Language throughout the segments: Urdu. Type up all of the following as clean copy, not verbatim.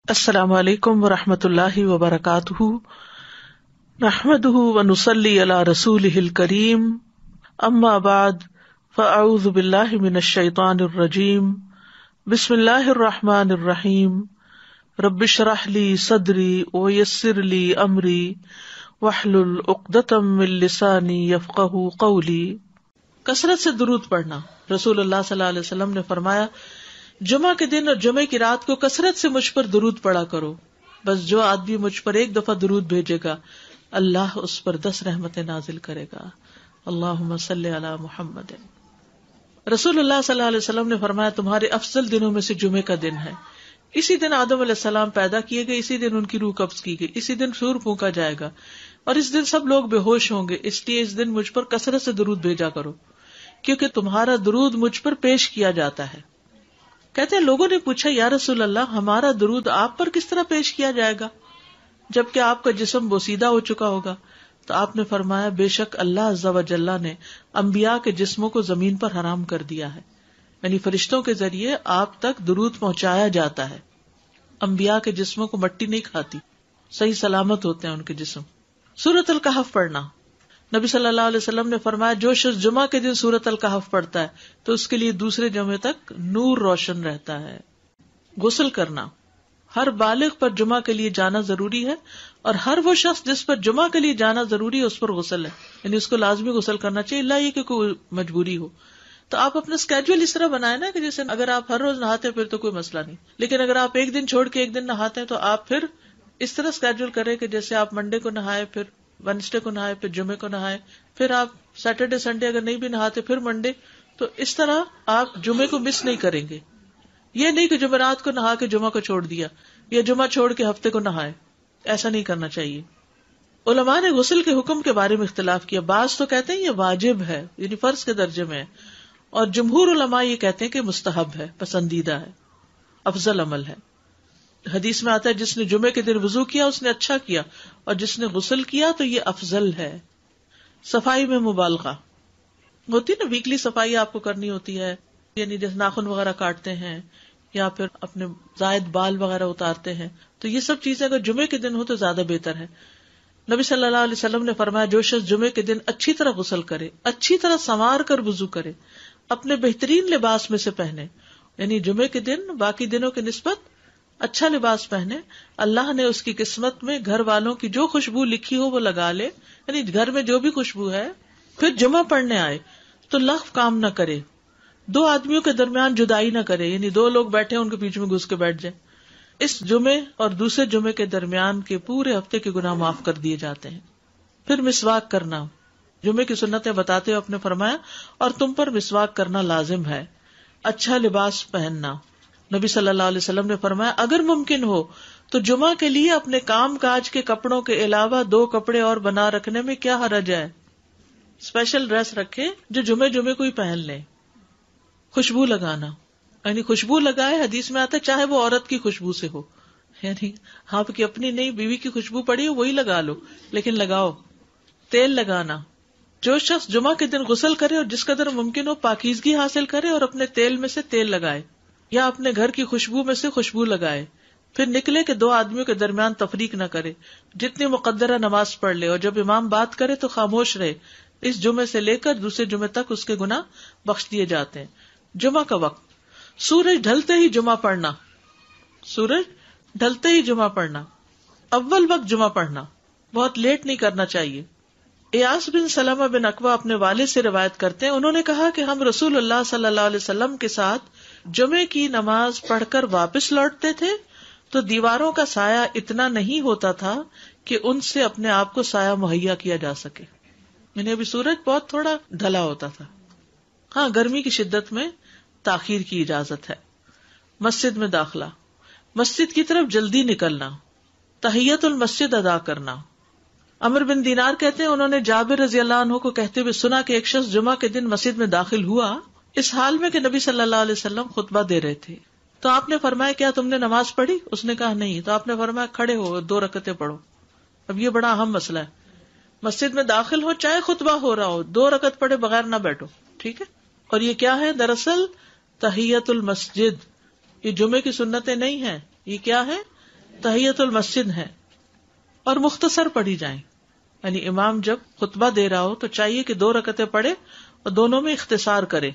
السلام علیکم ورحمۃ اللہ وبرکاتہ، نحمده ونصلی علی رسولہ الکریم، اما بعد فاعوذ باللہ من الشیطان الرجیم، بسم اللہ الرحمن الرحیم، رب اشرح لی صدری ویسر لی امری واحلل عقدۃ من لسانی یفقہوا قولی۔ کثرت سے درود پڑھنا۔ رسول اللہ صلی اللہ علیہ وسلم نے فرمایا، جمعہ کے دن اور جمعے کی رات کو کثرت سے مجھ پر درود پڑھا کرو، بس جو آدمی مجھ پر ایک دفعہ درود بھیجے گا اللہ اس پر 10 رحمتیں نازل کرے گا۔ اللہم صلی علی محمد۔ رسول اللہ صلی اللہ علیہ وسلم نے فرمایا، تمہارے افضل دنوں میں سے جمعے کا دن ہے۔ اسی دن آدم علیہ السلام پیدا کیے گئے، اسی دن ان کی روح قبض کی گئی، اسی دن سور پھونکا جائے گا اور اس دن سب لوگ بے ہوش ہوں گے، اس لیے اس دن مجھ پر کثرت سے درود بھیجا کرو، کیونکہ تمہارا درود مجھ پر پیش کیا جاتا ہے۔ کہتے ہیں لوگوں نے پوچھا، یا رسول اللہ، ہمارا درود آپ پر کس طرح پیش کیا جائے گا جبکہ آپ کا جسم بوسیدہ ہو چکا ہوگا؟ تو آپ نے فرمایا، بے شک اللہ عز و جل نے انبیاء کے جسموں کو زمین پر حرام کر دیا ہے، یعنی فرشتوں کے ذریعے آپ تک درود پہنچایا جاتا ہے۔ انبیاء کے جسموں کو مٹی نہیں کھاتی، صحیح سلامت ہوتے ہیں ان کے جسم۔ سورۃ الکہف پڑھنا۔ نبی صلی اللہ علیہ وسلم نے فرمایا، جو شخص جمعہ کے دن سورۃ الکہف پڑھتا ہے تو اس کے لیے دوسرے جمعے تک نور روشن رہتا ہے۔ غسل کرنا۔ ہر بالغ پر جمعہ کے لیے جانا ضروری ہے، اور ہر وہ شخص جس پر جمعہ کے لیے جانا ضروری ہے اس پر غسل ہے، یعنی اس کو لازمی غسل کرنا چاہیے، الا یہ کہ کوئی مجبوری ہو۔ تو آپ اپنا اسکیجول اس طرح بنائیں نا کہ جیسے اگر آپ ہر روز نہاتے ہیں پھر تو کوئی مسئلہ نہیں، لیکن اگر آپ ایک دن چھوڑ کے ایک دن نہاتے ہیں تو آپ پھر اس طرح اسکیجول کریں کہ جیسے آپ منڈے کو نہائے، پھر وینسڈے کو نہائے، پھر جمعے کو نہائے، پھر آپ سیٹرڈے سنڈے اگر نہیں بھی نہاتے پھر منڈے، تو اس طرح آپ جمعے کو مس نہیں کریں گے۔ یہ نہیں کہ جمعرات کو نہا کے جمعہ کو چھوڑ دیا، یا جمعہ چھوڑ کے ہفتے کو نہائے، ایسا نہیں کرنا چاہیے۔ علماء نے غسل کے حکم کے بارے میں اختلاف کیا، بعض تو کہتے ہیں یہ واجب ہے، یعنی فرض کے درجے میں ہے، اور جمہور علماء یہ کہتے ہیں کہ مستحب ہے، پسندیدہ ہے، افضل عمل ہے۔ حدیث میں آتا ہے، جس نے جمعے کے دن وضو کیا اس نے اچھا کیا، اور جس نے غسل کیا تو یہ افضل ہے۔ صفائی میں مبالغہ ہوتی نا، ویکلی صفائی آپ کو کرنی ہوتی ہے، یعنی جیسے ناخن وغیرہ کاٹتے ہیں یا پھر اپنے زائد بال وغیرہ اتارتے ہیں، تو یہ سب چیزیں اگر جمعے کے دن ہو تو زیادہ بہتر ہے۔ نبی صلی اللہ علیہ وسلم نے فرمایا، جو شخص جمعے کے دن اچھی طرح غسل کرے، اچھی طرح سنوار کر وضو کرے، اپنے بہترین لباس میں سے پہنے، یعنی جمعے کے دن باقی دنوں کی نسبت اچھا لباس پہنے، اللہ نے اس کی قسمت میں گھر والوں کی جو خوشبو لکھی ہو وہ لگا لے، یعنی گھر میں جو بھی خوشبو ہے، پھر جمعہ پڑھنے آئے تو لغو کام نہ کرے، 2 آدمیوں کے درمیان جدائی نہ کرے، یعنی 2 لوگ بیٹھے ان کے بیچ میں گھس کے بیٹھ جائے۔ اس جمعے اور دوسرے جمعے کے درمیان کے پورے ہفتے کے گناہ معاف کر دیے جاتے ہیں۔ پھر مسواک کرنا۔ جمعے کی سنتیں بتاتے ہوئے آپ نے فرمایا، اور تم پر مسواک کرنا لازم ہے۔ اچھا لباس پہننا۔ نبی صلی اللہ علیہ وسلم نے فرمایا، اگر ممکن ہو تو جمعہ کے لیے اپنے کام کاج کے کپڑوں کے علاوہ 2 کپڑے اور بنا رکھنے میں کیا حرج ہے؟ اسپیشل ڈریس رکھے جو جمعے کو ہی پہن لیں۔ خوشبو لگانا، یعنی خوشبو لگائے، حدیث میں آتا ہے چاہے وہ عورت کی خوشبو سے ہو، یعنی آپ کی اپنی نہیں، بیوی کی خوشبو پڑی ہو وہی لگا لو، لیکن لگاؤ۔ تیل لگانا۔ جو شخص جمعہ کے دن غسل کرے اور جس قدر ممکن ہو پاکیزگی حاصل کرے اور اپنے تیل میں سے تیل لگائے یا اپنے گھر کی خوشبو میں سے خوشبو لگائے، پھر نکلے کہ 2 آدمیوں کے درمیان تفریق نہ کرے، جتنی مقدرہ نماز پڑھ لے، اور جب امام بات کرے تو خاموش رہے۔ اس جمعے سے لے کر دوسرے جمعے تک اس کے گناہ بخش دیے جاتے ہیں۔ جمعہ کا وقت۔ سورج ڈھلتے ہی جمعہ پڑھنا۔ سورج ڈھلتے ہی جمعہ پڑھنا، اول وقت جمعہ پڑھنا، بہت لیٹ نہیں کرنا چاہیے۔ ایاس بن سلمہ بن اکوع اپنے والد سے روایت کرتے ہیں، انہوں نے کہا کہ ہم رسول اللہ صلی اللہ علیہ وسلم کے ساتھ جمعے کی نماز پڑھ کر واپس لوٹتے تھے تو دیواروں کا سایہ اتنا نہیں ہوتا تھا کہ ان سے اپنے آپ کو سایہ مہیا کیا جا سکے، یعنی ابھی سورج بہت تھوڑا ڈھلا ہوتا تھا۔ ہاں، گرمی کی شدت میں تاخیر کی اجازت ہے۔ مسجد میں داخلہ۔ مسجد کی طرف جلدی نکلنا۔ تحیت المسجد ادا کرنا۔ عمرو بن دینار کہتے ہیں، انہوں نے جابر رضی اللہ عنہ کو کہتے ہوئے سنا کہ ایک شخص جمعہ کے دن مسجد میں داخل ہوا، اس حال میں کہ نبی صلی اللہ علیہ وسلم خطبہ دے رہے تھے، تو آپ نے فرمایا، کیا تم نے نماز پڑھی؟ اس نے کہا نہیں، تو آپ نے فرمایا، کھڑے ہو 2 رکعتیں پڑھو۔ اب یہ بڑا اہم مسئلہ ہے، مسجد میں داخل ہو چاہے خطبہ ہو رہا ہو، 2 رکعت پڑھے بغیر نہ بیٹھو، ٹھیک ہے؟ اور یہ کیا ہے؟ دراصل تحیت المسجد، یہ جمعے کی سنتیں نہیں ہیں، یہ کیا ہے؟ تحیت المسجد ہے، اور مختصر پڑھی جائیں. یعنی امام جب خطبہ دے رہا ہو تو چاہیے کہ 2 رکعتیں پڑھے اور دونوں میں اختصار کرے.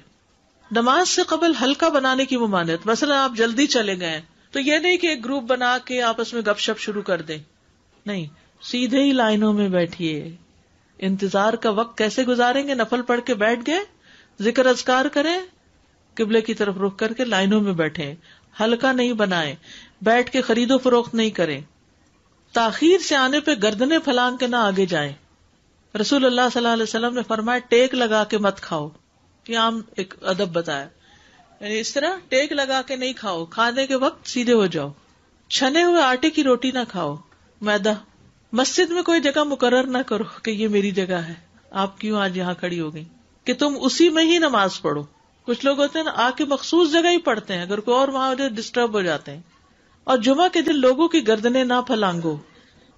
نماز سے قبل ہلکا بنانے کی ممانعت. مثلا آپ جلدی چلے گئے تو یہ نہیں کہ ایک گروپ بنا کے آپس میں گپ شپ شروع کر دیں، نہیں، سیدھے ہی لائنوں میں بیٹھیے. انتظار کا وقت کیسے گزاریں گے؟ نفل پڑھ کے بیٹھ گئے، ذکر اذکار کریں، قبلے کی طرف رخ کر کے لائنوں میں بیٹھیں. ہلکا نہیں بنائیں، بیٹھ کے خرید و فروخت نہیں کریں. تاخیر سے آنے پہ گردنیں پھلانگ کے نہ آگے جائیں. رسول اللہ صلی اللہ علیہ وسلم نے فرمایا ٹیک لگا کے مت کھاؤ. یہ عام ایک ادب بتایا، یعنی اس طرح ٹیک لگا کے نہیں کھاؤ، کھانے کے وقت سیدھے ہو جاؤ. چھنے ہوئے آٹے کی روٹی نہ کھاؤ، میدا. مسجد میں کوئی جگہ مقرر نہ کرو کہ یہ میری جگہ ہے، آپ کیوں آج یہاں کھڑی ہو گئی، کہ تم اسی میں ہی نماز پڑھو. کچھ لوگ ہوتے ہیں نا آ کے مخصوص جگہ ہی پڑھتے ہیں، اگر کوئی اور وہاں ہو جائے ڈسٹرب ہو جاتے ہیں. اور جمعہ کے دن لوگوں کی گردنیں نہ پھلانگو،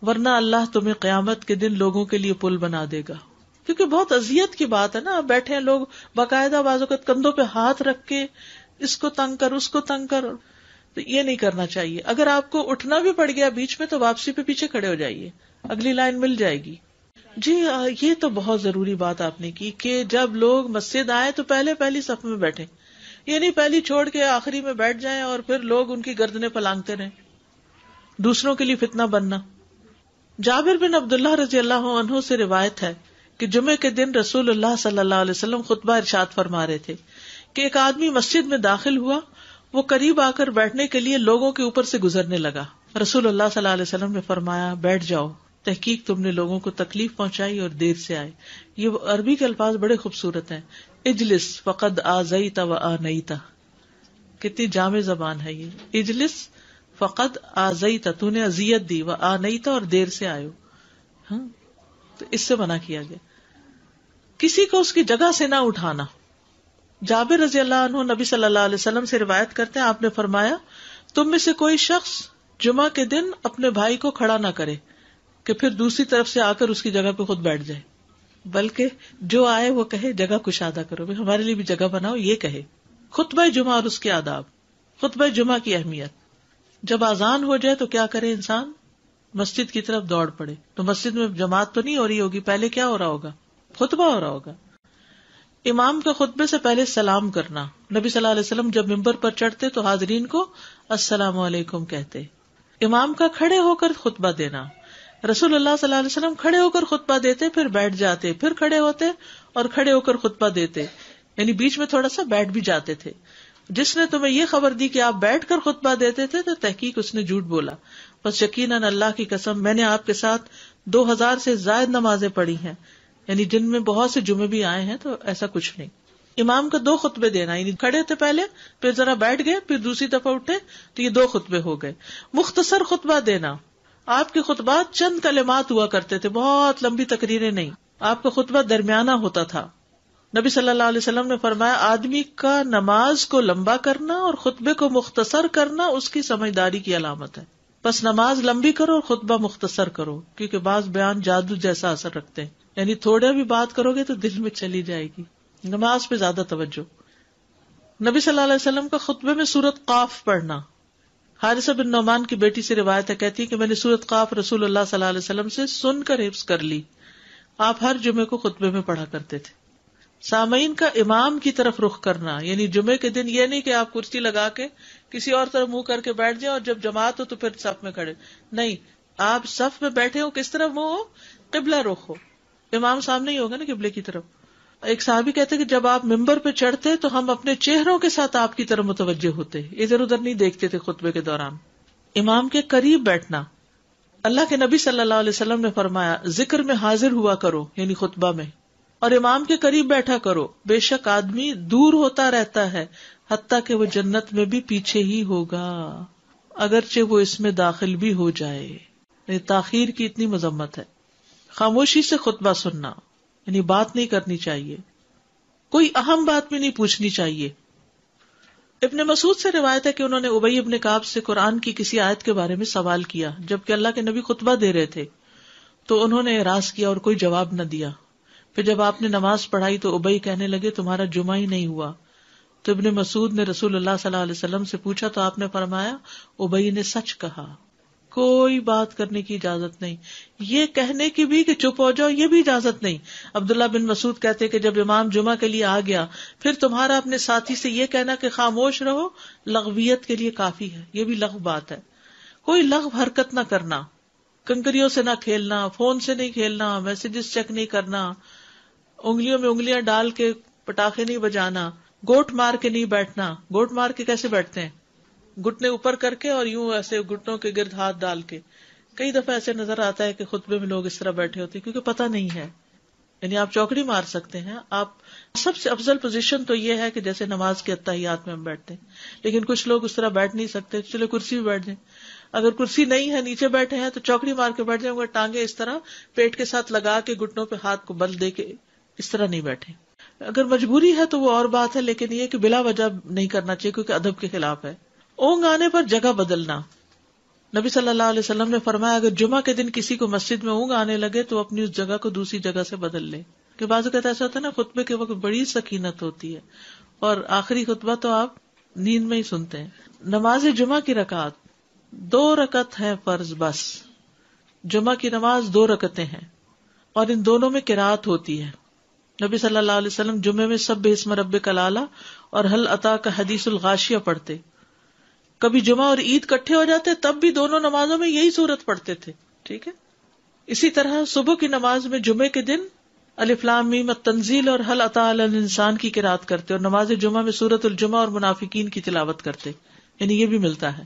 ورنہ اللہ تمہیں قیامت کے دن لوگوں کے لیے پل بنا دے گا. کیونکہ بہت اذیت کی بات ہے نا، بیٹھے ہیں لوگ باقاعدہ بعض اوقات کندھوں پہ ہاتھ رکھ کے اس کو تنگ کر اس کو تنگ کر. تو یہ نہیں کرنا چاہیے. اگر آپ کو اٹھنا بھی پڑ گیا بیچ میں تو واپسی پہ پیچھے کھڑے ہو جائیے، اگلی لائن مل جائے گی. جی یہ تو بہت ضروری بات آپ نے کی کہ جب لوگ مسجد آئے تو پہلی صف میں بیٹھے، یہ نہیں پہلی چھوڑ کے آخری میں بیٹھ جائیں اور پھر لوگ ان کی گردنیں پلانگتے رہیں، دوسروں کے لیے فتنہ بننا. جابر بن عبداللہ رضی اللہ عنہ سے روایت ہے کہ جمعے کے دن رسول اللہ صلی اللہ علیہ وسلم خطبہ ارشاد فرما رہے تھے کہ ایک آدمی مسجد میں داخل ہوا، وہ قریب آ کر بیٹھنے کے لیے لوگوں کے اوپر سے گزرنے لگا. رسول اللہ صلی اللہ علیہ وسلم نے فرمایا بیٹھ جاؤ، تحقیق تم نے لوگوں کو تکلیف پہنچائی اور دیر سے آئے. یہ عربی کے الفاظ بڑے خوبصورت ہیں. اجلس فقد آذیت و آنیت، کتنی جامع زبان ہے یہ. اجلس فقد آذیت، تو نے اذیت دی، و آنیت، اور دیر سے آئے ہو. تو اس سے منع کیا گیا. کسی کو اس کی جگہ سے نہ اٹھانا. جابر رضی اللہ عنہ نبی صلی اللہ علیہ وسلم سے روایت کرتے ہیں، آپ نے فرمایا تم میں سے کوئی شخص جمعہ کے دن اپنے بھائی کو کھڑا نہ کرے کہ پھر دوسری طرف سے آ کر اس کی جگہ پہ خود بیٹھ جائے، بلکہ جو آئے وہ کہے جگہ کشادہ کرو، ہمارے لیے بھی جگہ بناؤ، یہ کہے. خطبہ جمعہ اور اس کے آداب. خطبہ جمعہ کی اہمیت. جب اذان ہو جائے تو کیا کرے انسان؟ مسجد کی طرف دوڑ پڑے. تو مسجد میں جماعت تو نہیں ہو رہی ہوگی، پہلے کیا ہو رہا ہوگا؟ خطبہ ہو رہا ہوگا. امام کا خطبے سے پہلے سلام کرنا. نبی صلی اللہ علیہ وسلم جب ممبر پر چڑھتے تو حاضرین کو السلام علیکم کہتے. امام کا کھڑے ہو کر خطبہ دینا. رسول اللہ صلی اللہ علیہ وسلم کھڑے ہو کر خطبہ دیتے، پھر بیٹھ جاتے، پھر کھڑے ہوتے اور کھڑے ہو کر خطبہ دیتے، یعنی بیچ میں تھوڑا سا بیٹھ بھی جاتے تھے. جس نے تمہیں یہ خبر دی کہ آپ بیٹھ کر خطبہ دیتے تھے تو تحقیق اس نے جھوٹ بولا. بس یقیناً اللہ کی قسم میں نے آپ کے ساتھ 2000 سے زائد نمازیں پڑھی ہیں، یعنی جن میں بہت سے جمعے بھی آئے ہیں، تو ایسا کچھ نہیں. امام کا 2 خطبے دینا، یعنی کھڑے تھے پہلے، پھر ذرا بیٹھ گئے، پھر دوسری دفعہ اٹھے، تو یہ 2 خطبے ہو گئے. مختصر خطبہ دینا. آپ کے خطبات چند کلمات ہوا کرتے تھے، بہت لمبی تقریریں نہیں. آپ کا خطبہ درمیانہ ہوتا تھا. نبی صلی اللہ علیہ وسلم نے فرمایا آدمی کا نماز کو لمبا کرنا اور خطبے کو مختصر کرنا اس کی سمجھداری کی علامت ہے. بس نماز لمبی کرو اور خطبہ مختصر کرو، کیونکہ بعض بیان جادو جیسا اثر رکھتے ہیں، یعنی تھوڑا بھی بات کرو گے تو دل میں چلی جائے گی. نماز پہ زیادہ توجہ. نبی صلی اللہ علیہ وسلم کا خطبے میں سورۃ قاف پڑھنا. حارثہ بن نعمان کی بیٹی سے روایت ہے، کہتی ہے کہ میں نے سورۃ قاف رسول اللہ صلی اللہ علیہ وسلم سے سن کر حفظ کر لی. آپ ہر جمعے کو خطبے میں پڑھا کرتے تھے. سامعین کا امام کی طرف رخ کرنا، یعنی جمعے کے دن یہ نہیں کہ آپ کرسی لگا کے کسی اور طرف منہ کر کے بیٹھ جائیں اور جب جماعت ہو تو پھر صف میں کھڑے. نہیں، آپ صف میں بیٹھے ہو، کس طرف منہ ہو؟ قبلہ رخ ہو. امام سامنے ہی ہوگا نا قبلے کی طرف. ایک صحابی کہتے کہ جب آپ ممبر پہ چڑھتے تو ہم اپنے چہروں کے ساتھ آپ کی طرف متوجہ ہوتے، ادھر ادھر نہیں دیکھتے تھے خطبے کے دوران. امام کے قریب بیٹھنا. اللہ کے نبی صلی اللہ علیہ وسلم نے فرمایا ذکر میں حاضر ہوا کرو، یعنی خطبہ میں، اور امام کے قریب بیٹھا کرو. بے شک آدمی دور ہوتا رہتا ہے حتیٰ کہ وہ جنت میں بھی پیچھے ہی ہوگا اگرچہ وہ اس میں داخل بھی ہو جائے. تاخیر کی اتنی مذمت ہے. خاموشی سے خطبہ سننا، یعنی بات نہیں کرنی چاہیے، کوئی اہم بات بھی نہیں پوچھنی چاہیے. ابن مسعود سے روایت ہے کہ انہوں نے ابی ابن کعب سے قرآن کی کسی آیت کے بارے میں سوال کیا جبکہ اللہ کے نبی خطبہ دے رہے تھے، تو انہوں نے اعراض کیا اور کوئی جواب نہ دیا. پھر جب آپ نے نماز پڑھائی تو ابی کہنے لگے تمہارا جمعہ ہی نہیں ہوا. تو ابن مسعود نے رسول اللہ صلی اللہ علیہ وسلم سے پوچھا تو آپ نے فرمایا ابی نے سچ کہا، کوئی بات کرنے کی اجازت نہیں. یہ کہنے کی بھی کہ چپ ہو جاؤ یہ بھی اجازت نہیں. عبداللہ بن مسعود کہتے کہ جب امام جمعہ کے لیے آ گیا پھر تمہارا اپنے ساتھی سے یہ کہنا کہ خاموش رہو لغویت کے لیے کافی ہے. یہ بھی لغو بات ہے. کوئی لغو حرکت نہ کرنا، کنکریوں سے نہ کھیلنا، فون سے نہیں کھیلنا، میسجز چیک نہیں کرنا، انگلیوں میں انگلیاں ڈال کے پٹاخے نہیں بجانا، گوٹ مار کے نہیں بیٹھنا. گوٹ مار کے کیسے بیٹھتے ہیں؟ گھٹنے اوپر کر کے اور یوں ایسے گھٹنوں کے گرد ہاتھ ڈال کے. کئی دفعہ ایسے نظر آتا ہے کہ خطبے میں لوگ اس طرح بیٹھے ہوتے ہیں کیونکہ پتہ نہیں ہے. یعنی آپ چوکڑی مار سکتے ہیں. آپ سب سے افضل پوزیشن تو یہ ہے کہ جیسے نماز کے اتحیات میں ہم بیٹھتے ہیں، لیکن کچھ لوگ اس طرح بیٹھ نہیں سکتے. چلے کرسی بھی بیٹھ جائیں. اگر کرسی نہیں ہے نیچے بیٹھے ہیں تو چوکڑی مار کے بیٹھ جائیں، ٹانگیں اس طرح پیٹ کے ساتھ لگا کے گھٹنوں پہ ہاتھ کو بل دے کے اس طرح نہیں بیٹھے. اگر مجبوری ہے تو وہ اور بات ہے، لیکن یہ کہ بلا وجہ نہیں کرنا چاہیے کیونکہ ادب کے خلاف ہے. اونگ آنے پر جگہ بدلنا. نبی صلی اللہ علیہ وسلم نے فرمایا اگر جمعہ کے دن کسی کو مسجد میں اونگ آنے لگے تو اپنی اس جگہ کو دوسری جگہ سے بدل لے. کہ بعض اوقات ایسا ہوتا ہے نا خطبے کے وقت بڑی سکینت ہوتی ہے اور آخری خطبہ تو آپ نیند میں ہی سنتے ہیں. نماز جمعہ کی رکعت 2 رکعت ہے فرض بس. جمعہ کی نماز 2 رکعتیں ہیں اور ان دونوں میں قرات ہوتی ہے. نبی صلی اللہ علیہ وسلم جمعے میں سبح اسم ربک الاعلی اور هل اتاک حدیث الغاشیہ پڑھتے. کبھی جمعہ اور عید کٹھے ہو جاتے تب بھی دونوں نمازوں میں یہی سورت پڑھتے تھے. ٹھیک ہے. اسی طرح صبح کی نماز میں جمعے کے دن الف لام میم التنزیل اور هل اتی علی الانسان کی قرات کرتے اور نماز جمعہ میں سورۃ الجمعہ اور منافقین کی تلاوت کرتے. یعنی یہ بھی ملتا ہے.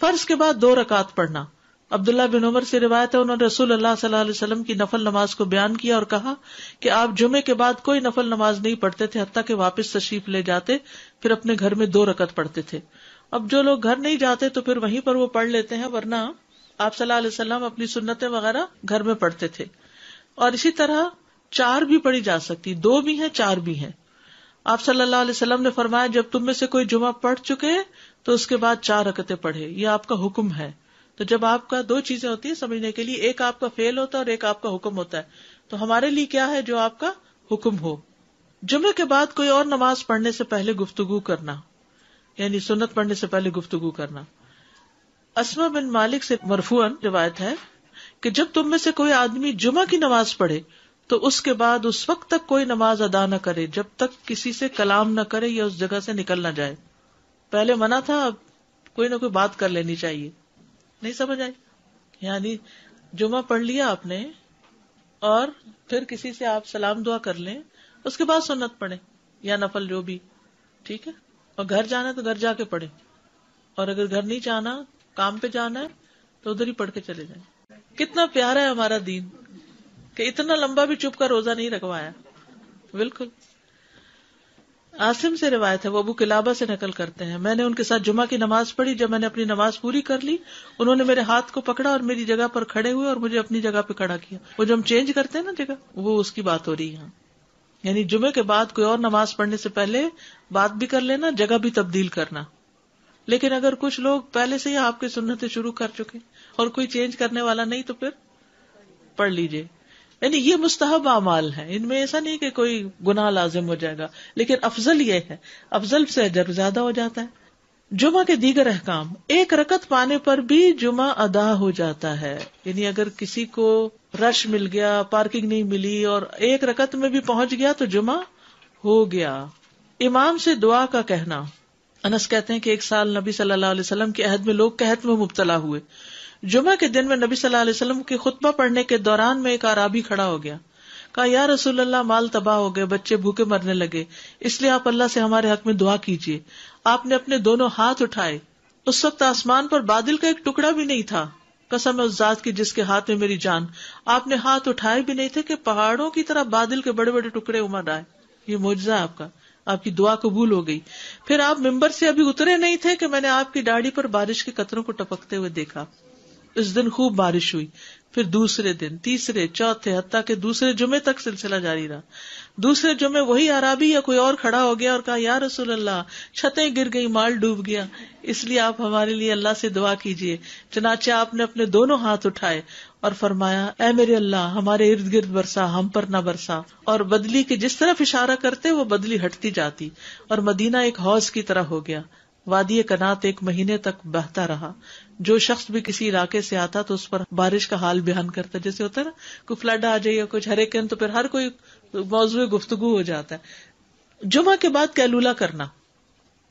فرض کے بعد 2 رکعت پڑھنا. عبداللہ بن عمر سے روایت ہے انہوں نے رسول اللہ صلی اللہ علیہ وسلم کی نفل نماز کو بیان کیا اور کہا کہ آپ جمعے کے بعد کوئی نفل نماز نہیں پڑھتے تھے حتیٰ کہ واپس تشریف لے جاتے پھر اپنے گھر میں 2 رکعت پڑھتے تھے. اب جو لوگ گھر نہیں جاتے تو پھر وہیں پر وہ پڑھ لیتے ہیں، ورنہ آپ صلی اللہ علیہ وسلم اپنی سنتیں وغیرہ گھر میں پڑھتے تھے. اور اسی طرح 4 بھی پڑھی جا سکتی، 2 بھی ہیں 4 بھی ہیں. آپ صلی اللہ علیہ وسلم نے فرمایا جب تم میں سے کوئی جمعہ پڑھ چکے تو اس کے بعد 4 رکعتیں پڑھے. یہ آپ کا حکم ہے. تو جب آپ کا 2 چیزیں ہوتی ہیں سمجھنے کے لیے، ایک آپ کا فعل ہوتا ہے اور ایک آپ کا حکم ہوتا ہے. تو ہمارے لیے کیا ہے جو آپ کا حکم ہو. جمعے کے بعد کوئی اور نماز پڑھنے سے پہلے گفتگو کرنا، یعنی سنت پڑھنے سے پہلے گفتگو کرنا. اسما بن مالک سے مرفوعاً روایت ہے کہ جب تم میں سے کوئی آدمی جمعہ کی نماز پڑھے تو اس کے بعد اس وقت تک کوئی نماز ادا نہ کرے جب تک کسی سے کلام نہ کرے یا اس جگہ سے نکل نہ جائے. پہلے منع تھا، اب کوئی نہ کوئی بات کر لینی چاہیے. نہیں سمجھ آئی؟ یعنی جمعہ پڑھ لیا آپ نے اور پھر کسی سے آپ سلام دعا کر لیں، اس کے بعد سنت پڑھیں یا نفل جو بھی. ٹھیک ہے. اور گھر جانا ہے تو گھر جا کے پڑھیں، اور اگر گھر نہیں جانا کام پہ جانا ہے تو ادھر ہی پڑھ کے چلے جائیں. کتنا پیارا ہے ہمارا دین کہ اتنا لمبا بھی چپ کر روزہ نہیں رکھوایا. بالکل. عاصم سے روایت ہے، وہ ابو قلابہ سے نقل کرتے ہیں، میں نے ان کے ساتھ جمعہ کی نماز پڑھی. جب میں نے اپنی نماز پوری کر لی انہوں نے میرے ہاتھ کو پکڑا اور میری جگہ پر کھڑے ہوئے اور مجھے اپنی جگہ پہ کھڑا کیا. وہ جو ہم چینج کرتے ہیں نا جگہ، وہ اس کی بات ہو رہی ہے. یعنی جمعے کے بعد کوئی اور نماز پڑھنے سے پہلے بات بھی کر لینا، جگہ بھی تبدیل کرنا. لیکن اگر کچھ لوگ پہلے سے ہی آپ کی سنتیں شروع کر چکے اور کوئی چینج کرنے والا نہیں تو پھر پڑھ لیجئے. یعنی یہ مستحب اعمال ہیں، ان میں ایسا نہیں کہ کوئی گناہ لازم ہو جائے گا، لیکن افضل یہ ہے، افضل سے اجر زیادہ ہو جاتا ہے. جمعہ کے دیگر احکام، 1 رکعت پانے پر بھی جمعہ ادا ہو جاتا ہے. یعنی اگر کسی کو رش مل گیا، پارکنگ نہیں ملی اور 1 رکعت میں بھی پہنچ گیا تو جمعہ ہو گیا. امام سے دعا کا کہنا. انس کہتے ہیں کہ 1 سال نبی صلی اللہ علیہ وسلم کے عہد میں لوگ قحط میں مبتلا ہوئے. جمعہ کے دن میں نبی صلی اللہ علیہ وسلم کے خطبہ پڑھنے کے دوران میں ایک اعرابی کھڑا ہو گیا. کہا یا رسول اللہ، مال تباہ ہو گئے، بچے بھوکے مرنے لگے، اس لیے آپ اللہ سے ہمارے حق میں دعا کیجیے. آپ نے اپنے دونوں ہاتھ اٹھائے. اس وقت آسمان پر بادل کا ایک ٹکڑا بھی نہیں تھا. قسم ہے اس ذات کی جس کے ہاتھ میں میری جان، آپ نے ہاتھ اٹھائے بھی نہیں تھے کہ پہاڑوں کی طرح بادل کے بڑے بڑے ٹکڑے امڑ آئے. یہ معجزہ آپ کا، آپ کی دعا قبول ہو گئی. پھر آپ ممبر سے ابھی اترے نہیں تھے کہ میں نے آپ کی داڑھی پر بارش کے قطروں کو ٹپکتے ہوئے دیکھا. اس دن خوب بارش ہوئی. پھر دوسرے دن، تیسرے، چوتھے، حتیٰ کہ دوسرے جمعے تک سلسلہ جاری رہا. دوسرے جمعے وہی عربی یا کوئی اور کھڑا ہو گیا اور کہا یا رسول اللہ، چھتیں گر گئی، مال ڈوب گیا، اس لیے آپ ہمارے لیے اللہ سے دعا کیجیے. چنانچہ آپ نے اپنے دونوں ہاتھ اٹھائے اور فرمایا اے میرے اللہ، ہمارے ارد گرد برسا، ہم پر نہ برسا. اور بدلی کے جس طرف اشارہ کرتے وہ بدلی ہٹتی جاتی اور مدینہ ایک حوض کی طرح ہو گیا. وادی کنات 1 مہینے تک بہتا رہا. جو شخص بھی کسی علاقے سے آتا تو اس پر بارش کا حال بیان کرتا، جیسے ہوتا ہے نا کوئی فلڈ آ جائے یا کچھ ہریکین، تو پھر ہر کوئی موضوع گفتگو ہو جاتا ہے۔ جمعہ کے بعد قیلولہ کرنا،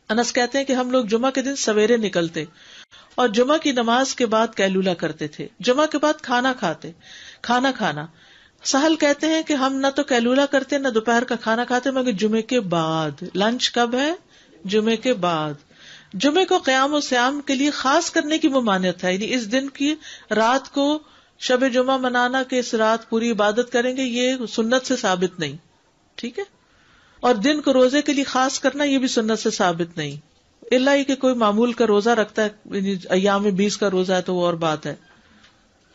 انس کہتے ہیں کہ ہم لوگ جمعہ کے دن سویرے نکلتے اور جمعہ کی نماز کے بعد قیلولہ کرتے تھے، جمعہ کے بعد کھانا کھانا۔ سہل کہتے ہیں کہ ہم نہ تو قیلولہ کرتے نہ دوپہر کا کھانا کھاتے، مگر جمعے کے بعد۔ لنچ کب ہے؟ جمعے کے بعد۔ جمعے کو قیام و سیام کے لیے خاص کرنے کی ممانعت ہے، یعنی اس دن کی رات کو شب جمعہ منانا کہ اس رات پوری عبادت کریں گے، یہ سنت سے ثابت نہیں، ٹھیک ہے۔ اور دن کو روزے کے لیے خاص کرنا، یہ بھی سنت سے ثابت نہیں، الا یہ کہ کوئی معمول کا روزہ رکھتا ہے، یعنی ایام 20 کا روزہ ہے تو وہ اور بات ہے۔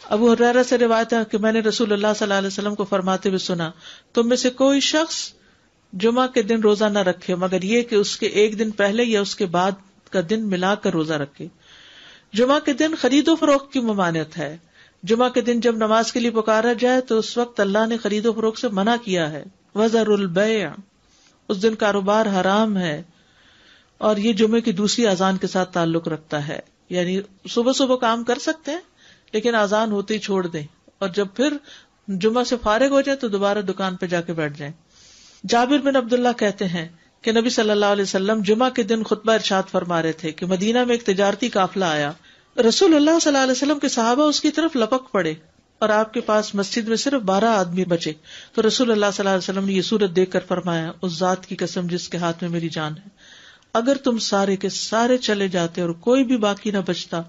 ابو ہریرہ سے روایت ہے کہ میں نے رسول اللہ صلی اللہ علیہ وسلم کو فرماتے ہوئے سنا، تم میں سے کوئی شخص جمعہ کے دن روزہ نہ رکھے مگر یہ کہ اس کے ایک دن پہلے یا اس کے بعد کا دن ملا کر روزہ رکھے۔ جمعہ کے دن خرید و فروخت کی ممانعت ہے۔ جمعہ کے دن جب نماز کے لیے پکارا جائے تو اس وقت اللہ نے خرید و فروخت سے منع کیا ہے۔ وَذَرُوا الْبَيْعَ، اس دن کاروبار حرام ہے، اور یہ جمعے کی دوسری اذان کے ساتھ تعلق رکھتا ہے، یعنی صبح صبح کام کر سکتے ہیں لیکن اذان ہوتے ہی چھوڑ دیں، اور جب پھر جمعہ سے فارغ ہو جائے تو دوبارہ دکان پہ جا کے بیٹھ جائیں۔ جابر بن عبداللہ کہتے ہیں کہ نبی صلی اللہ علیہ وسلم جمعہ کے دن خطبہ ارشاد فرما رہے تھے کہ مدینہ میں ایک تجارتی قافلہ آیا، رسول اللہ صلی اللہ علیہ وسلم کے صحابہ اس کی طرف لپک پڑے اور آپ کے پاس مسجد میں صرف 12 آدمی بچے، تو رسول اللہ صلی اللہ علیہ وسلم نے یہ صورت دیکھ کر فرمایا، اس ذات کی قسم جس کے ہاتھ میں میری جان ہے، اگر تم سارے کے سارے چلے جاتے اور کوئی بھی باقی نہ بچتا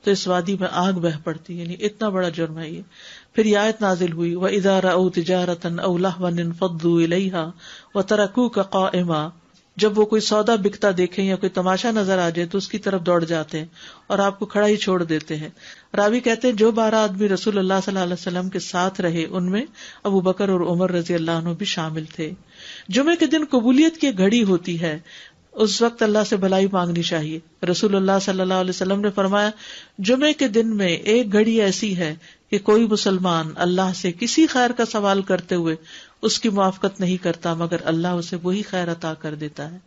تو اس وادی میں آگ بہہ پڑتی، یعنی اتنا بڑا جرم ہے یہ۔ پھر یہ آیت نازل ہوئی، وَإِذَا رَأَوْا تِجَارَةً أَوْ لَهْوًا انفضوا إِلَيْهَا وَتَرَكُوكَ قَائِمًا، جب وہ کوئی سودا بکتا دیکھیں یا کوئی تماشا نظر آ جائے تو اس کی طرف دوڑ جاتے ہیں اور آپ کو کھڑا ہی چھوڑ دیتے ہیں۔ راوی کہتے ہیں جو 12 آدمی رسول اللہ صلی اللہ علیہ وسلم کے ساتھ رہے ان میں ابو بکر اور عمر رضی اللہ عنہ بھی شامل تھے۔ جمعے کے دن قبولیت کی گھڑی ہوتی ہے، اس وقت اللہ سے بھلائی مانگنی چاہیے۔ رسول اللہ صلی اللہ علیہ وسلم نے فرمایا، جمعے کے دن میں ایک گھڑی ایسی ہے کہ کوئی مسلمان اللہ سے کسی خیر کا سوال کرتے ہوئے اس کی موافقت نہیں کرتا مگر اللہ اسے وہی خیر عطا کر دیتا ہے۔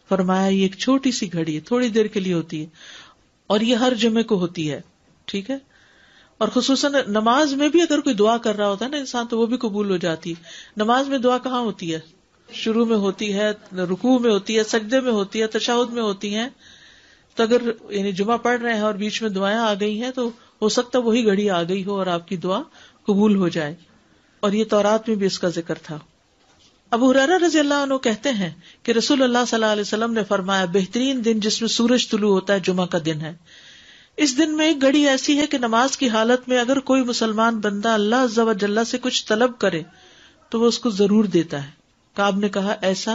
فرمایا یہ ایک چھوٹی سی گھڑی ہے، تھوڑی دیر کے لیے ہوتی ہے، اور یہ ہر جمعے کو ہوتی ہے، ٹھیک ہے۔ اور خصوصاً نماز میں بھی اگر کوئی دعا کر رہا ہوتا ہے نا انسان تو وہ بھی قبول ہو جاتی ہے۔ نماز میں دعا کہاں ہوتی ہے؟ شروع میں ہوتی ہے، رکوع میں ہوتی ہے، سجدے میں ہوتی ہے، تشہد میں ہوتی ہیں۔ تو اگر یعنی جمعہ پڑھ رہے ہیں اور بیچ میں دعائیں آ گئی ہیں تو ہو سکتا ہے وہی گھڑی آ گئی ہو اور آپ کی دعا قبول ہو جائے، اور یہ تورات میں بھی اس کا ذکر تھا۔ ابو ہریرہ رضی اللہ عنہ کہتے ہیں کہ رسول اللہ صلی اللہ علیہ وسلم نے فرمایا، بہترین دن جس میں سورج طلوع ہوتا ہے جمعہ کا دن ہے۔ اس دن میں ایک گھڑی ایسی ہے کہ نماز کی حالت میں اگر کوئی مسلمان بندہ اللہ عز و جل سے کچھ طلب کرے تو وہ اس کو ضرور دیتا ہے۔ کعب نے کہا ایسا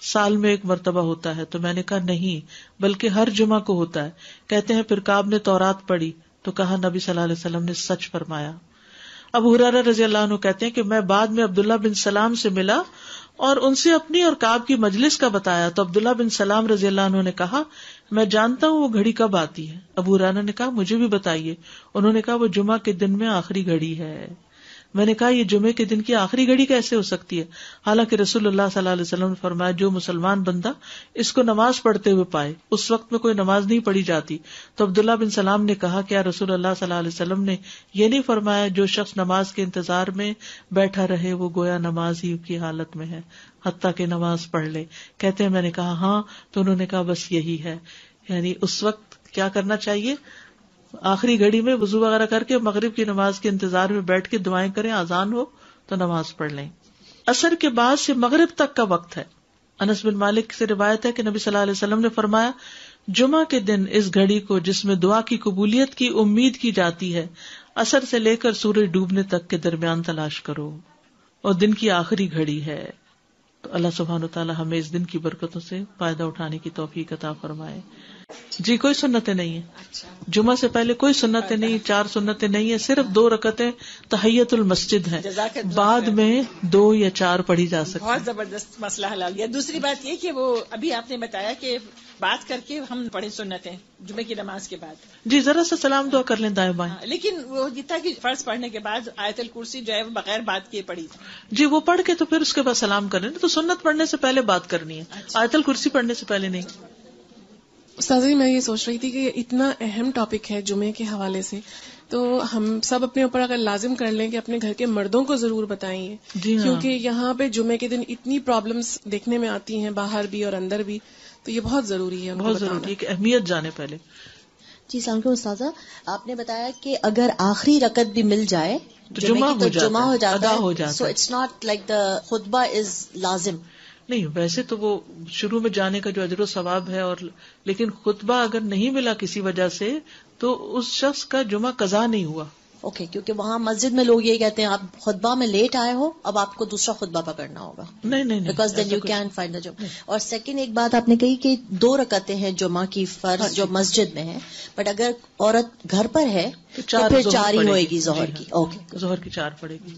سال میں ایک مرتبہ ہوتا ہے؟ تو میں نے کہا نہیں بلکہ ہر جمعہ کو ہوتا ہے۔ کہتے ہیں پھر کعب نے تورات پڑھی تو کہا نبی صلی اللہ علیہ وسلم نے سچ فرمایا۔ ابو ہریرہ رضی اللہ عنہ کہتے ہیں کہ میں بعد میں عبداللہ بن سلام سے ملا اور ان سے اپنی اور کعب کی مجلس کا بتایا تو عبداللہ بن سلام رضی اللہ عنہ نے کہا میں جانتا ہوں وہ گھڑی کب آتی ہے۔ ابو ہریرہ نے کہا مجھے بھی بتائیے۔ انہوں نے کہا وہ جمعہ کے دن میں آخری گھڑی ہے۔ میں نے کہا یہ جمعے کے دن کی آخری گھڑی کیسے ہو سکتی ہے، حالانکہ رسول اللہ صلی اللہ علیہ وسلم نے فرمایا جو مسلمان بندہ اس کو نماز پڑھتے ہوئے پائے، اس وقت میں کوئی نماز نہیں پڑھی جاتی۔ تو عبداللہ بن سلام نے کہا کیا رسول اللہ صلی اللہ علیہ وسلم نے یہ نہیں فرمایا جو شخص نماز کے انتظار میں بیٹھا رہے وہ گویا نماز ہی کی حالت میں ہے حتیٰ کہ نماز پڑھ لے؟ کہتے ہیں میں نے کہا ہاں، تو انہوں نے کہا بس یہی ہے، یعنی اس وقت کیا کرنا چاہیے، آخری گھڑی میں وضو وغیرہ کر کے مغرب کی نماز کے انتظار میں بیٹھ کے دعائیں کریں، اذان ہو تو نماز پڑھ لیں۔ عصر کے بعد سے مغرب تک کا وقت ہے۔ انس بن مالک سے روایت ہے کہ نبی صلی اللہ علیہ وسلم نے فرمایا جمعہ کے دن اس گھڑی کو جس میں دعا کی قبولیت کی امید کی جاتی ہے عصر سے لے کر سورج ڈوبنے تک کے درمیان تلاش کرو، اور دن کی آخری گھڑی ہے۔ تو اللہ سبحانہ وتعالی ہمیں اس دن کی برکتوں سے فائدہ اٹھانے کی توفیق عطا فرمائے۔ جی کوئی سنتیں نہیں ہیں، جمعہ سے پہلے کوئی سنتیں نہیں، 4 سنتیں نہیں ہیں، صرف 2 رکعتیں تحیت المسجد ہیں، بعد میں 2 یا 4 پڑھی جا سکتی۔ بہت زبردست مسئلہ حل ہو گیا۔ دوسری بات یہ کہ وہ ابھی آپ نے بتایا کہ بات کر کے ہم پڑھیں سنتیں جمعے کی نماز کے بعد، جی ذرا سا سلام دعا کر لیں دائیں بائیں، لیکن وہ جتنا کہ فرض پڑھنے کے بعد آیت الکرسی جو ہے وہ بغیر بات کیے پڑھی تھی۔ جی وہ پڑھ کے تو پھر اس کے بعد سلام کر لیں، تو سنت پڑھنے سے پہلے بات کرنی ہے، آیت الکرسی پڑھنے سے پہلے نہیں۔ استاذہ جی میں یہ سوچ رہی تھی کہ اتنا اہم ٹاپک ہے جمعے کے حوالے سے، تو ہم سب اپنے اوپر اگر لازم کر لیں کہ اپنے گھر کے مردوں کو ضرور بتائیں، جی ہاں، کیونکہ یہاں پہ جمعے کے دن اتنی پرابلمس دیکھنے میں آتی ہیں، باہر بھی اور اندر بھی، تو یہ بہت ضروری ہے ان کو بہت بتانا۔ ضروری ہے کہ اہمیت جانے پہلے۔ جی السلام علیکم استاذہ، آپ نے بتایا کہ اگر آخری رکعت بھی مل جائے تو جمعے جمعہ کی ہو تو جاتا جمعہ ہے، ہو جاتا ادا ہے، ہو جاتا سو ہے۔ اٹس ناٹ لائک دا خطبہ از لازم۔ نہیں، ویسے تو وہ شروع میں جانے کا جو اجر و ثواب ہے، اور لیکن خطبہ اگر نہیں ملا کسی وجہ سے تو اس شخص کا جمعہ قضا نہیں ہوا۔ اوکے، کیونکہ وہاں مسجد میں لوگ یہ کہتے ہیں آپ خطبہ میں لیٹ آئے ہو، اب آپ کو دوسرا خطبہ پکڑنا ہوگا، نہیں نہیں نہیں، بیکاز دین ایسا یو کچھ کین فائنڈ دا جمعہ۔ اور سیکنڈ ایک بات آپ نے کہی کہ 2 رکعتیں ہیں جمعہ کی فرض جو مسجد میں ہے، بٹ اگر عورت گھر پر ہے تو پھر ظہر 4 ہی پڑے ہوئے گی، گی ظہر جی کی۔ ہاں، اوکے، ظہر کی 4 پڑے گی۔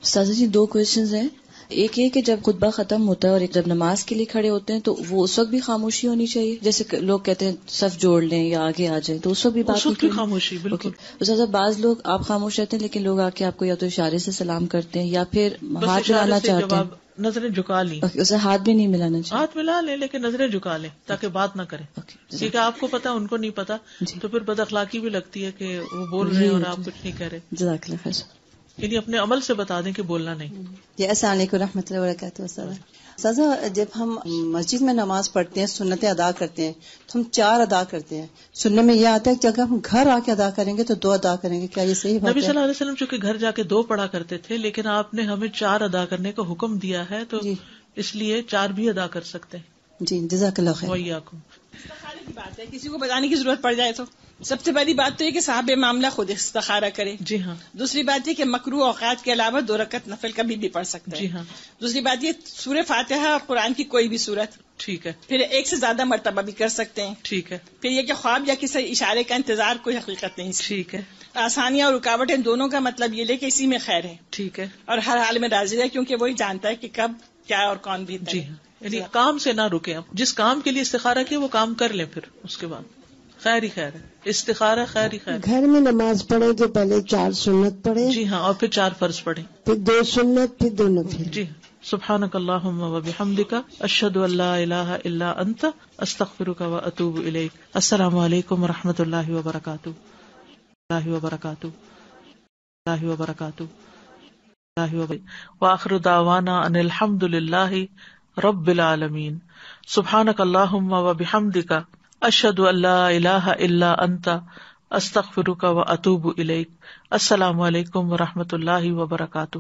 استاذہ جی 2 کوشچنز ہیں، ایک یہ کہ جب خطبہ ختم ہوتا ہے اور جب نماز کے لیے کھڑے ہوتے ہیں تو وہ اس وقت بھی خاموشی ہونی چاہیے، جیسے لوگ کہتے ہیں صف جوڑ لیں یا آگے آ جائیں، تو اس وقت بھی بات اس وقت بھی نہیں کرنی؟ خاموشی، بالکل۔ استاذہ بعض لوگ آپ خاموش رہتے ہیں لیکن لوگ آ کے آپ کو یا تو اشارے سے سلام کرتے ہیں یا پھر بس ہاتھ اشارے ملانا سے چاہتے جب ہیں، آپ نظریں جھکا لیں، اسے ہاتھ بھی نہیں ملانا چاہیے۔ ہاتھ ملا لیں لیکن نظریں جھکا لیں تاکہ بات نہ کریں، کیونکہ آپ کو پتا ان کو نہیں پتا، جی تو پھر بد اخلاقی بھی لگتی ہے کہ وہ بول رہے ہیں اور آپ کچھ نہیں کہہ رہے۔ جزاک اللہ خیر۔ یعنی اپنے عمل سے بتا دیں کہ بولنا نہیں۔ جی السلام علیکم رحمۃ اللہ وبرکاتہ۔ استاذہ جب ہم مسجد میں نماز پڑھتے ہیں، سنتیں ادا کرتے ہیں، تو ہم 4 ادا کرتے ہیں، سننے میں یہ آتا ہے کہ اگر ہم گھر آ کے ادا کریں گے تو 2 ادا کریں گے، کیا یہ صحیح بات ہے؟ نبی صلی اللہ علیہ وسلم چونکہ گھر جا کے 2 پڑھا کرتے تھے، لیکن آپ نے ہمیں 4 ادا کرنے کا حکم دیا ہے، تو جی اس لیے 4 بھی ادا کر سکتے ہیں۔ جی جزاک اللہ خیر۔ وَإِيَّاكُمْ۔ استخارے کی بات ہے، کسی کو بتانے کی ضرورت پڑ جائے تو سب سے پہلی بات تو یہ کہ صاحب معاملہ خود استخارہ کرے۔ جی ہاں، دوسری بات یہ کہ مکروہ اوقات کے علاوہ 2 رکعت نفل کبھی بھی پڑھ سکتا ہے۔ جی ہاں، دوسری بات یہ سورہ فاتحہ اور قرآن کی کوئی بھی سورت، ٹھیک ہے، پھر 1 سے زیادہ مرتبہ بھی کر سکتے ہیں۔ ٹھیک ہے، پھر یہ کہ خواب یا کسی اشارے کا انتظار کوئی حقیقت نہیں۔ ٹھیک ہے، آسانیاں اور رکاوٹیں دونوں کا مطلب یہ لے کہ اسی میں خیر ہے، ٹھیک ہے، اور ہر حال میں راضی ہے، کیونکہ وہی جانتا ہے کہ کب کیا اور کون بھی۔ جی ہاں، یعنی کام سے نہ رکیں، جس کام کے لیے استخارہ کیا وہ کام کر لیں، پھر اس کے بعد خیر ہی خیر ہے، استخارہ خیر ہی خیر ہے۔ گھر میں نماز پڑھے تو پہلے 4 سنت پڑھے، جی ہاں، اور پھر 4 فرض پڑھیں۔ پھر 2 سنت، پھر 2 نفل۔ جی، سبحانک اللہم وبحمدک، اشہد ان لا الہ الا انت، استغفرک واتوب الیک۔ السلام علیکم ورحمۃ اللہ وبرکاتہ، اللہ وبرکاتہ، اللہ وبرکاتہ، اللہ وبرکاتہ، وآخر دعوانا ان الحمد للہ رب العالمین۔ سبحانک اللہم وبحمدک، اشہد ان لا الہ الا انت، استغفرک واتوب الیک۔ السلام علیکم ورحمۃ اللہ وبرکاتہ۔